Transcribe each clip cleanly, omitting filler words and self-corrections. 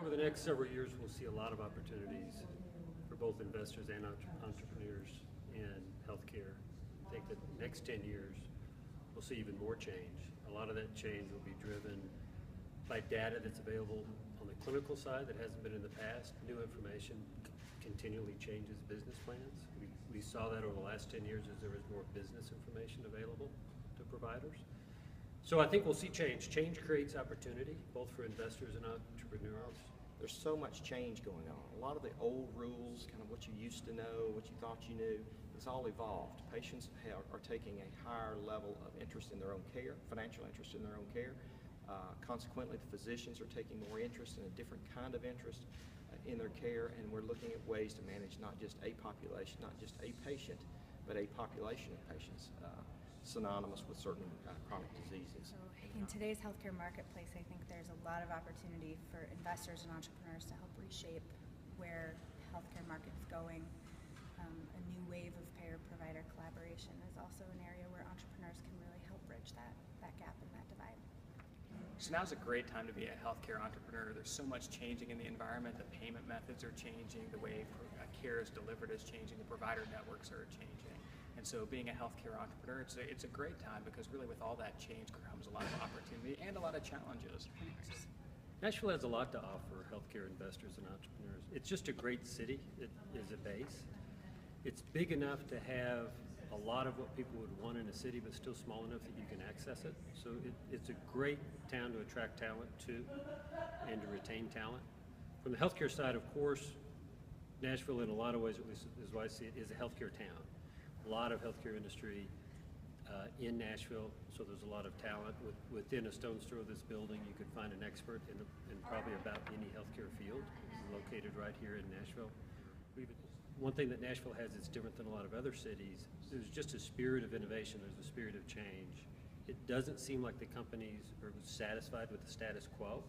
Over the next several years, we'll see a lot of opportunities for both investors and entrepreneurs in healthcare. I think that the next 10 years, we'll see even more change. A lot of that change will be driven by data that's available on the clinical side that hasn't been in the past. New information continually changes business plans. We saw that over the last 10 years as there was more business information available to providers. So I think we'll see change. Change creates opportunity, both for investors and entrepreneurs. There's so much change going on. A lot of the old rules, kind of what you used to know, what you thought you knew, it's all evolved. Patients are taking a higher level of interest in their own care, financial interest in their own care. Consequently, the physicians are taking more interest in a different kind of interest in their care, and we're looking at ways to manage not just a population, not just a patient, but a population of patients synonymous with certain chronic diseases. So in today's healthcare marketplace, I think there's a lot of opportunity for investors and entrepreneurs to help reshape where the healthcare market's going. A new wave of payer-provider collaboration is also an area where entrepreneurs can really help bridge that gap and that divide. So now's a great time to be a healthcare entrepreneur. There's so much changing in the environment. The payment methods are changing. The way care is delivered is changing. The provider networks are changing. And so being a healthcare entrepreneur, it's a great time because really with all that change comes a lot of opportunity and a lot of challenges. Nashville has a lot to offer healthcare investors and entrepreneurs. It's just a great city. It is a base. It's big enough to have a lot of what people would want in a city, but still small enough that you can access it. So it's a great town to attract talent to and to retain talent. From the healthcare side, of course, Nashville, in a lot of ways, at least as I see it, is a healthcare town. A lot of healthcare industry in Nashville, so there's a lot of talent. Within a stone's throw of this building, you could find an expert in probably about any healthcare field located right here in Nashville. One thing that Nashville has that's different than a lot of other cities, there's just a spirit of innovation, there's a spirit of change. It doesn't seem like the companies are satisfied with the status quo.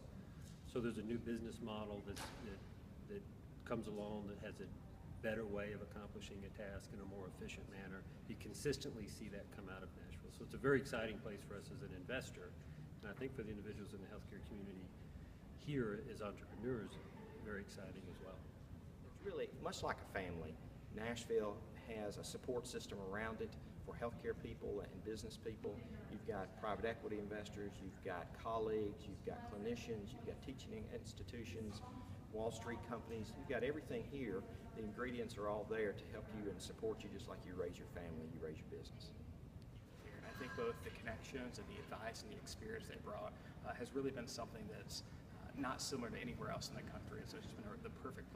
So there's a new business model that comes along that has a better way of accomplishing a task in a more efficient manner. You consistently see that come out of Nashville. So it's a very exciting place for us as an investor. And I think for the individuals in the healthcare community here as entrepreneurs, very exciting as well. It's really much like a family. Nashville has a support system around it for healthcare people and business people. You've got private equity investors, you've got colleagues, you've got clinicians, you've got teaching institutions, Wall Street companies. You've got everything here. The ingredients are all there to help you and support you just like you raise your family, you raise your business. And I think both the connections and the advice and the experience they brought has really been something that's not similar to anywhere else in the country. So it's just been the perfect